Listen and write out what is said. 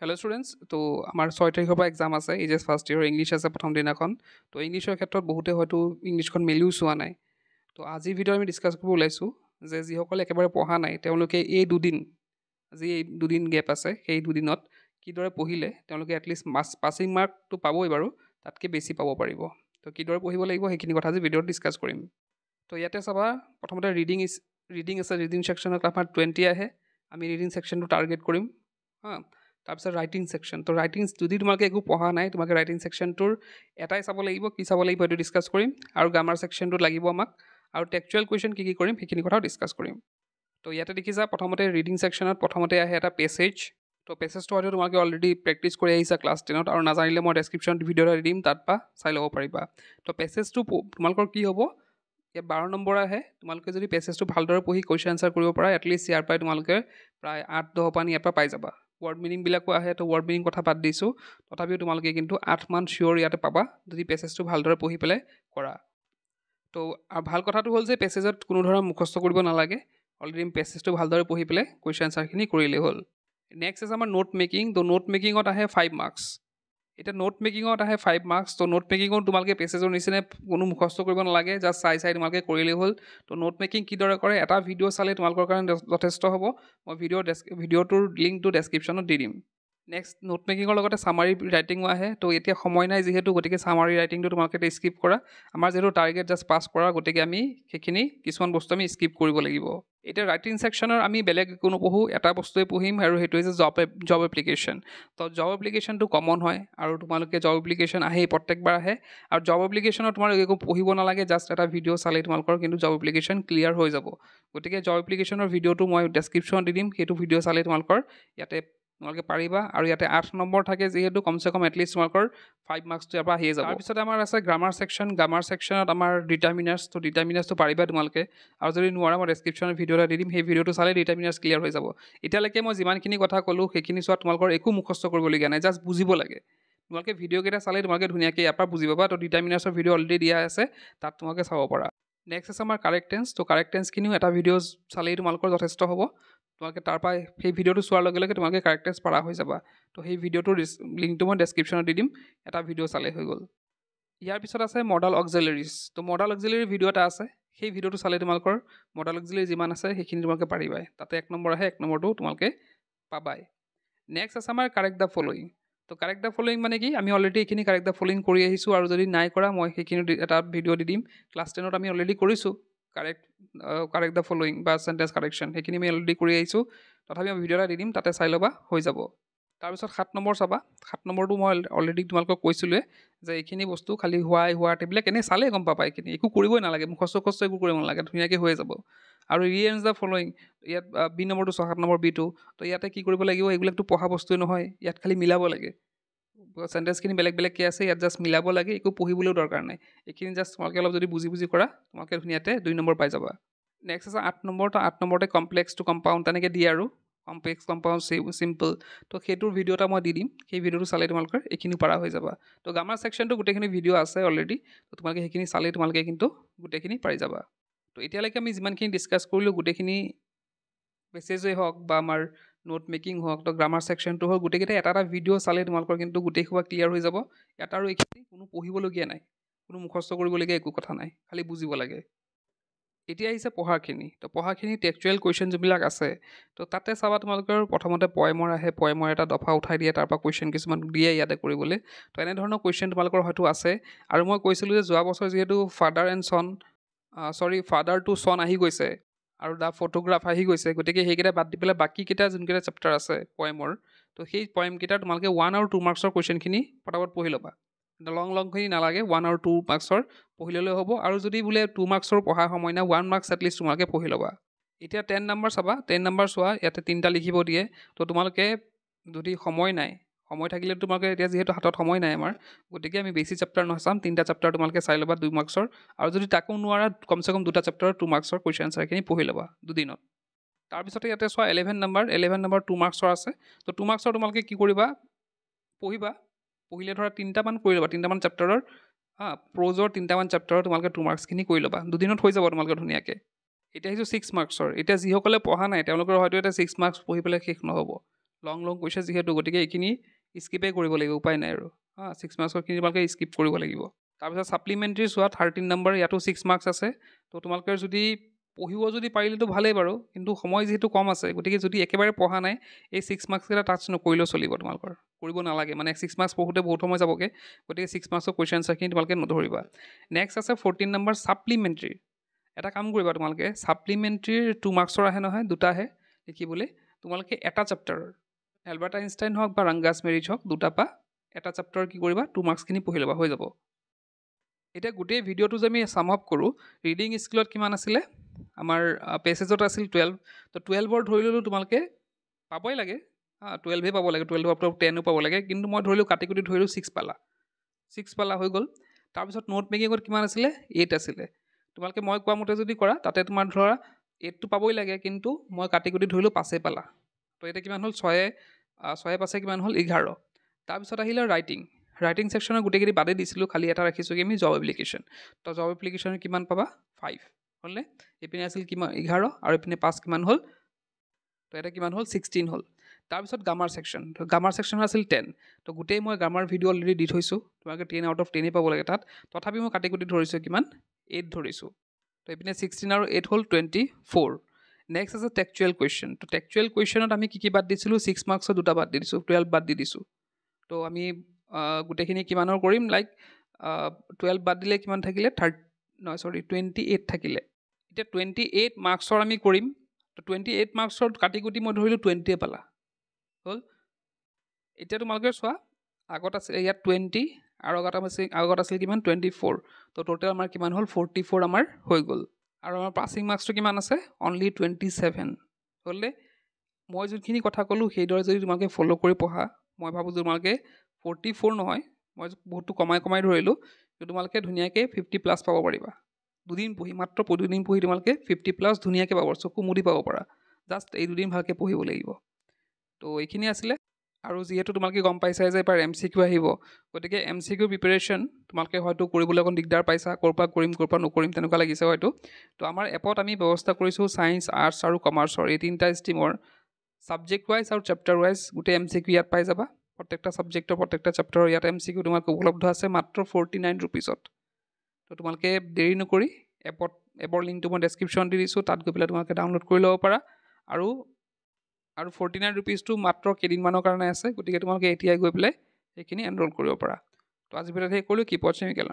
hello' students তো আমাৰ 6 তাৰিখৰ পৰা এক্সাম আছে এইচএছ ফাৰ্ষ্ট ইয়েৰ ইংলিছ আছে প্ৰথম দিনাখন তো ইংলিছৰ ক্ষেত্ৰত বহুতে হয়তো ইংলিছখন মেলিও চোৱা নাই তো আজিৰ ভিডিঅ'ত আমি ডিছকাছ কৰিব ওলাইছোঁ যে যিসকলে একেবাৰে পঢ়া নাই তেওঁলোকে এই দুদিন আজি এই দুদিন গেপ আছে সেই দুদিনত কিদৰে পঢ়িলে তেওঁলোকে এটলিষ্ট পাছিং মাৰ্কটো পাবই বাৰু তাতকৈ বেছি পাব পাৰিব তো কিদৰে পঢ়িব লাগিব সেইখিনি কথা আজি ভিডিঅ'ত ডিছকাছ কৰিম তো ইয়াতে চাবা প্ৰথমতে ৰিডিং আছে ৰিডিং ছেকশ্যনত আমাৰ 20 আহে আমি ৰিডিং ছেকশ্যনটো টাৰ্গেট কৰিম হা তাৰপিছত ৰাইটিং ছেকশ্যন তো ৰাইটিং যদি তোমালোকে একো পঢ়া নাই তোমালোকে ৰাইটিং ছেকশ্যনটোৰ এটাই চাব লাগিব কি চাব লাগিব এইটো ডিছকাছ কৰিম আৰু গ্ৰামাৰ ছেকশ্যনটোত লাগিব আমাক আৰু টেক্সচুৱেল কুৱেশ্যন কি কৰিম সেইখিনি কথাও ডিছকাছ কৰিম তো ইয়াতে দেখিছা প্ৰথমতে ৰিডিং ছেকশ্যনত প্ৰথমতে আহে এটা পেছেজ তো পেছেজটো হয়তো তোমালোকে অলৰেডি প্ৰেক্টিছ কৰি আহিছা ক্লাছ 10ত আৰু নাজানিলে মই ডেছক্ৰিপশ্যনত ভিডিঅ' এটা দিম তাত পৰা চাই ল'ব পাৰিবা তো পেছেজটো তোমালোকৰ কি হ'ব ইয়াত 12 নম্বৰ আহে তোমালোকে যদি পেছেজটো ভালদৰে পঢ়ি কুৱেশ্যন আনচাৰ কৰিব পাৰা এটলিষ্ট ইয়াৰ পৰাই তোমালোকে প্ৰায় 8-10 পানী ইয়াৰ পৰা পাই যাবা ৱৰ্ড মিনিংবিলাকো আহে তো ৱৰ্ড মিনিং কথা বাদ দিছোঁ তথাপিও তোমালোকে কিন্তু 8 মান চিয়'ৰ ইয়াতে পাবা যদি পেছেজটো ভালদৰে পঢ়ি পেলাই কৰা তো ভাল কথাটো হ'ল যে পেছেজত কোনো ধৰণৰ মুখস্থ কৰিব নালাগে অলৰেডি পেছেজটো ভালদৰে পঢ়ি পেলাই কুৱেশ্যন আনচাৰখিনি কৰিলেই হ'ল নেক্সট আছে আমাৰ নোট মেকিং তো নোট মেকিঙত আহে 5 মাৰ্কছ এতিয়া নোট মেকিঙত আহে 5 মাৰ্কছ তো নোট মেকিঙত তোমালোকে পেছেজৰ নিচিনাই কোনো মুখস্থ কৰিব নালাগে জাষ্ট চাই তোমালোকে কৰিলেই হ'ল তো নোট মেকিং কিদৰে কৰে এটা ভিডিঅ' চালে তোমালোকৰ কাৰণে যথেষ্ট হ'ব মই ভিডিঅ'টোৰ লিংকটো ডেছক্ৰিপশ্যনত দি দিম নেক্সট নোট মেকিঙৰ লগতে চামাৰী ৰাইটিঙো আহে তো এতিয়া সময় নাই যিহেতু গতিকে চামাৰী ৰাইটিংটো তোমালোকে এতিয়া স্কিপ কৰা আমাৰ যিহেতু টাৰ্গেট জাষ্ট পাছ কৰা গতিকে আমি সেইখিনি কিছুমান বস্তু আমি স্কিপ কৰিব লাগিব এতিয়া ৰাইটিং ছেকশ্যনৰ আমি বেলেগ একো নপঢ়োঁ এটা বস্তুৱে পঢ়িম আৰু সেইটো হৈছে জব এপ্লিকেশ্যন তো জব এপ্লিকেশ্যনটো কমন হয় আৰু তোমালোকে জব এপ্লিকেশ্যন আহেই প্ৰত্যেকবাৰ আহে আৰু জব এপ্লিকেশ্যনত তোমালোকে একো পঢ়িব নালাগে জাষ্ট এটা ভিডিঅ' চালেই তোমালোকৰ কিন্তু জব এপ্লিকেশ্যন ক্লিয়াৰ হৈ যাব গতিকে জব এপ্লিকেশ্যনৰ ভিডিঅ'টো মই ডেছক্ৰিপশ্যনত দি দিম সেইটো ভিডিঅ' চালেই তোমালোকৰ ইয়াতে তোমালোকে পাৰিবা আৰু ইয়াতে 8 নম্বৰ থাকে যিহেতু কমচে কম এটলিষ্ট তোমালোকৰ 5 মাৰ্কছটো ইয়াৰ পৰা আহিয়ে যাব তাৰপিছত আমাৰ আছে গ্ৰামাৰ ছেকশ্যনত আমাৰ ডিটাৰমিনাৰ্ছ তো ডিটাৰমিনাৰ্ছটো পাৰিবা তোমালোকে আৰু যদি নোৱাৰা মই ডেছক্ৰিপশ্যনত ভিডিঅ' এটা দি দিম সেই ভিডিঅ'টো চালে ডিটাৰমিনাৰ্ছ ক্লিয়াৰ হৈ যাব এতিয়ালৈকে মই যিমানখিনি কথা ক'লোঁ সেইখিনি চোৱা তোমালোকৰ একো মুখস্থ কৰিবলগীয়া নাই জাষ্ট বুজিব লাগে তোমালোকে ভিডিঅ'কেইটা চালে তোমালোকে ধুনীয়াকৈ ইয়াৰ পৰা বুজি পাবা তো ডিটাৰমিনাৰ্ছৰ ভিডিঅ' অলৰেডি দিয়া আছে তাত তোমালোকে চাব পাৰা নেক্সট আছে আমাৰ কাৰেক্টেঞ্চ তো কাৰেক্টেঞ্চখিনিও এটা ভিডিঅ' চালেই তোমালোকৰ যথেষ্ট হ'ব তোমালোকে তাৰপৰা সেই ভিডিঅ'টো চোৱাৰ লগে লগে তোমালোকে কাৰেক্টেঞ্চ পাৰা হৈ যাবা তো সেই ভিডিঅ'টোৰ লিংকটো মই ডেছক্ৰিপশ্যনত দি দিম এটা ভিডিঅ' চালেই হৈ গ'ল ইয়াৰ পিছত আছে মডেল অক্সিলাৰিজ তো মডেল অক্সিলাৰি ভিডিঅ' এটা আছে সেই ভিডিঅ'টো চালে তোমালোকৰ মডেল অক্সিলাৰি যিমান আছে সেইখিনি তোমালোকে পাৰিবাই তাতে 1 নম্বৰ আহে 1 নম্বৰটো তোমালোকে পাবাই নেক্সট আছে আমাৰ কাৰেক্ট দ্য ফলোয়িং তো কাৰেক্ট দ্য ফলোয়িং মানে কি আমি অলৰেডি এইখিনি কাৰেক্ট দ্য ফলোয়িং কৰি আহিছোঁ আৰু যদি নাই কৰা মই সেইখিনি এটা ভিডিঅ' দি দিম ক্লাছ 10ত আমি অলৰেডি কৰিছোঁ কাৰেক্ট দ্য ফলোয়িং বা চেণ্টেঞ্চ কাৰেকশ্যন সেইখিনি আমি অলৰেডি কৰি আহিছোঁ তথাপি মই ভিডিঅ' এটা দি দিম তাতে চাই ল'বা হৈ যাব তাৰপিছত 7 নম্বৰ চাবা 7 নম্বৰটো মই অলৰেডি তোমালোকক কৈছিলোঁৱে যে এইখিনি বস্তু খালি হোৱাট এইবিলাক এনেই চালেই গম পাবা এইখিনি একো কৰিবই নালাগে মুখস্থ একো কৰিব নালাগে ধুনীয়াকৈ হৈ যাব আৰু ৰিএৰেঞ্জ দ্য ফলোয়িং ইয়াত বি নম্বৰটো 7 নম্বৰ বিটো তো ইয়াতে কি কৰিব লাগিব এইবিলাকতো পঢ়া বস্তুৱে নহয় ইয়াত খালি মিলাব লাগে চেণ্টেঞ্চখিনি বেলেগকৈ আছে ইয়াত জাষ্ট মিলাব লাগে একো পঢ়িবলৈও দৰকাৰ নাই এইখিনি জাষ্ট তোমালোকে অলপ যদি বুজি কৰা তোমালোকে ধুনীয়াকৈ 2 নম্বৰ পাই যাবা নেক্সট আছে 8 নম্বৰ তো 8 নম্বৰতে কমপ্লেক্স টু কম্পাউণ্ড তেনেকৈ দিয়ে আৰু কমপ্লেক্স কম্পাউণ্ড চিম্পল তো সেইটোৰ ভিডিঅ' এটা মই দি দিম সেই ভিডিঅ'টো চালে তোমালোকৰ এইখিনি পাৰা হৈ যাবা তো গ্ৰামাৰ ছেকশ্যনটো গোটেইখিনি ভিডিঅ' আছে অলৰেডি তো তোমালোকে সেইখিনি চালেই তোমালোকে কিন্তু গোটেইখিনি পাৰি যাবা তো এতিয়ালৈকে আমি যিমানখিনি ডিছকাছ কৰিলোঁ গোটেইখিনি মেছেজেই হওক বা আমাৰ নোট মেকিং হওক তো গ্ৰামাৰ ছেকশ্যনটো হওক গোটেইকেইটা এটা ভিডিঅ' চালে তোমালোকৰ কিন্তু গোটেই সোপা ক্লিয়াৰ হৈ যাব ইয়াত আৰু এইখিনি কোনো পঢ়িবলগীয়া নাই কোনো মুখস্থ কৰিবলগীয়া একো কথা নাই খালি বুজিব লাগে এতিয়া আহিছে পঢ়াখিনি তো পঢ়াখিনি টেক্সচুৱেল কুৱেশ্যন যিবিলাক আছে তো তাতে চাবা তোমালোকৰ প্ৰথমতে পয়েমৰ আহে পয়েমৰ এটা দফা উঠাই দিয়ে তাৰপৰা কুৱেশ্যন কিছুমান দিয়ে ইয়াতে কৰিবলৈ তো এনেধৰণৰ কুৱেশ্যন তোমালোকৰ হয়তো আছে আৰু মই কৈছিলোঁ যে যোৱা বছৰ যিহেতু ফাদাৰ টু চন আহি গৈছে আৰু দ্য ফটোগ্ৰাফ আহি গৈছে গতিকে সেইকেইটা বাদ দি পেলাই বাকীকেইটা যোনকেইটা চেপ্টাৰ আছে পয়েমৰ তো সেই পয়েমকেইটা তোমালোকে 1 আৰু 2 মাৰ্কছৰ কুৱেশ্যনখিনি পটাপট পঢ়ি ল'বা লংখিনি নালাগে 1 আৰু 2 মাৰ্কছৰ পঢ়ি ল'লেও হ'ব আৰু যদি বোলে 2 মাৰ্কছৰ পঢ়া সময় নাই 1 মাৰ্কছ এটলিষ্ট তোমালোকে পঢ়ি ল'বা এতিয়া 10 নম্বৰ চাবা 10 নম্বৰ চোৱা ইয়াতে 3টা লিখিব দিয়ে তো তোমালোকে যদি সময় থাকিলে তোমালোকে এতিয়া যিহেতু হাতত সময় নাই আমাৰ গতিকে আমি বেছি চেপ্টাৰ নাচাম 3টা চেপ্টাৰ তোমালোকে চাই ল'বা 2 মাৰ্কছৰ আৰু যদি তাকো নোৱাৰা কমচে কম 2টা চেপ্টাৰৰ 2 মাৰ্কছৰ কুৱেশ্যন আনচাৰখিনি পঢ়ি ল'বা দুদিনত তাৰপিছতে ইয়াতে চোৱা 11 নম্বৰ 2 মাৰ্কছৰ আছে তো 2 মাৰ্কছৰ তোমালোকে কি কৰিবা পঢ়িলে ধৰা 3টামান কৰি ল'বা 3টামান চেপ্টাৰৰ প্ৰ'জৰ 3টামান চেপ্টাৰৰ তোমালোকে 2 মাৰ্কছখিনি কৰি ল'বা দুদিনত হৈ যাব তোমালোকে ধুনীয়াকৈ এতিয়া আহিছোঁ 6 মাৰ্কছৰ এতিয়া যিসকলে পঢ়া নাই তেওঁলোকৰ হয়তো এটা 6 মাৰ্কছ পঢ়ি পেলাই শেষ নহ'ব লং কুৱেশ্যন যিহেতু গতিকে এইখিনি স্কিপেই কৰিব লাগিব উপায় নাই আৰু 6 মাৰ্কছৰখিনি তোমালোকে স্কিপ কৰিব লাগিব তাৰপিছত ছাপ্লিমেণ্টাৰী চোৱা 13 নম্বৰ ইয়াতো 6 মাৰ্কছ আছে তো তোমালোকে যদি পঢ়িব যদি পাৰিলেতো ভালেই বাৰু কিন্তু সময় যিহেতু কম আছে গতিকে যদি একেবাৰে পঢ়া নাই এই 6 মাৰ্কছকেইটা টাচ নকৰিলেও চলিব তোমালোকৰ কৰিব নালাগে মানে 6 মাৰ্কছ পঢ়োঁতে বহুত সময় যাবগৈ গতিকে 6 মাৰ্কছৰ কুৱেশ্যন আনচাৰখিনি তোমালোকে নধৰিবা নেক্সট আছে 14 নম্বৰ ছাপ্লিমেণ্টাৰী এটা কাম কৰিবা তোমালোকে ছাপ্লিমেণ্টাৰীৰ 2 মাৰ্কছৰ আহে নহয় দুটা আহে লিখিবলৈ তোমালোকে এটা চেপ্টাৰৰ এলবাৰ্ট আইনষ্টাইন হওক বা ৰাংগাছ মেৰিজ হওক দুটা পা এটা চেপ্টাৰ কি কৰিবা 2 মাৰ্কছখিনি পঢ়ি ল'বা হৈ যাব এতিয়া গোটেই ভিডিঅ'টো যে আমি ছাম আপ কৰোঁ ৰিডিং স্কিলত কিমান আছিলে আমাৰ পেছেজত আছিল 12 তো 12ৰ ধৰি ল'লোঁ তোমালোকে পাবই লাগে 12হে পাব লাগে 12ৰ পৰা 10ও পাব লাগে কিন্তু মই ধৰিলোঁ কাটি কুটি ধৰিলোঁ 6 পালা হৈ গ'ল তাৰপিছত নোট মেকিঙত কিমান আছিলে 8 আছিলে তোমালোকে মই কোৱা মতে যদি কৰা তাতে তোমাৰ ধৰা 8টো পাবই লাগে কিন্তু মই কাটি কুটি ধৰিলোঁ 5 পালা তো এতিয়া কিমান হ'ল 6 5 কিমান হ'ল 11 তাৰপিছত আহিলে ৰাইটিং ছেকশ্যনৰ গোটেইখিনি বাদেই দিছিলোঁ খালি এটা ৰাখিছোঁ কি আমি জব এপ্লিকেশ্যন তো জব এপ্লিকেশ্যন কিমান পাবা 5 হ'লনে এইপিনে আছিল কিমান 11 আৰু এইপিনে 5 কিমান হ'ল তো এটা কিমান হ'ল 16 হ'ল তাৰপিছত গ্ৰামাৰ ছেকশ্যন তো গ্ৰামাৰ ছেকশ্যনৰ আছিল 10 তো গোটেই মই গ্ৰামাৰ ভিডিঅ' অলৰেডি দি থৈছোঁ তোমালোকে 10 আউট অফ 10 পাব লাগে তাত তথাপি মই কাটি কুটি ধৰিছোঁ কিমান 8 ধৰিছোঁ তো এইপিনে 16 আৰু 8 হ'ল 24 নেক্সট আছে টেক্সচুৱেল কুৱেশ্যন তো টেক্সচুৱেল কুৱেশ্যনত আমি কি বাদ দিছিলোঁ 6 মাৰ্কছৰ দুটা বাদ দি দিছোঁ 12 বাদ দি দিছোঁ তো আমি গোটেইখিনি কিমানৰ কৰিম লাইক 12 বাদ দিলে কিমান থাকিলে 28 থাকিলে এতিয়া 28 মাৰ্কছৰ আমি কৰিম তো 28 মাৰ্কছৰ কাটি কুটি মই ধৰিলোঁ 20 পালা হ'ল এতিয়া তোমালোকে চোৱা আগত আছে ইয়াত 20 আৰু আগত আছিল কিমান 24 তো টোটেল আমাৰ কিমান হ'ল 44 আমাৰ হৈ গ'ল আৰু আমাৰ পাছিং মাৰ্কছটো কিমান আছে অনলি 27 হ'লনে মই যোনখিনি কথা ক'লোঁ সেইদৰে যদি তোমালোকে ফ'ল' কৰি পঢ়া মই ভাবোঁ তোমালোকে 44 নহয় মই বহুতো কমাই ধৰিলোঁ কিন্তু তোমালোকে ধুনীয়াকৈ 50+ পাব পাৰিবা দুদিন পঢ়ি মাত্ৰ 2 দিন পঢ়ি তোমালোকে 50+ ধুনীয়াকৈ পাব চকু মুদি পাব পাৰা জাষ্ট এই দুদিন ভালকৈ পঢ়িব লাগিব তো এইখিনি আছিলে আৰু যিহেতু তোমালোকে গম পাইছা যে এবাৰ MCQ আহিব গতিকে MCQ প্ৰিপেৰেশ্যন তোমালোকে হয়তো কৰিবলৈ অকণ দিগদাৰ পাইছা ক'ৰ পৰা কৰিম ক'ৰ পৰা নকৰিম তেনেকুৱা লাগিছে হয়তো তো আমাৰ এপত আমি ব্যৱস্থা কৰিছোঁ ছায়েন্স আৰ্টছ আৰু কমাৰ্চৰ এই তিনিটা ষ্ট্ৰীমৰ ছাবজেক্ট ৱাইজ আৰু চেপ্টাৰ ৱাইজ গোটেই MCQ ইয়াত পাই যাবা প্ৰত্যেকটা ছাবজেক্টৰ প্ৰত্যেকটা চেপ্টাৰৰ ইয়াত MCQ তোমালোকে উপলব্ধ আছে মাত্ৰ 49 ৰুপিজত তো তোমালোকে দেৰি নকৰি এপৰ লিংকটো মই ডেছক্ৰিপশ্যন দি দিছোঁ তাত গৈ পেলাই তোমালোকে ডাউনলোড কৰি ল'ব পাৰা আৰু 49 ৰুপিজটো মাত্ৰ কেইদিনমানৰ কাৰণে আছে গতিকে তোমালোকে এতিয়াই গৈ পেলাই সেইখিনি এনৰোল কৰিব পাৰা তো আজি ভিডিঅ'ত সেই কৰিলোঁ কিপ ৱাচিং উইকেল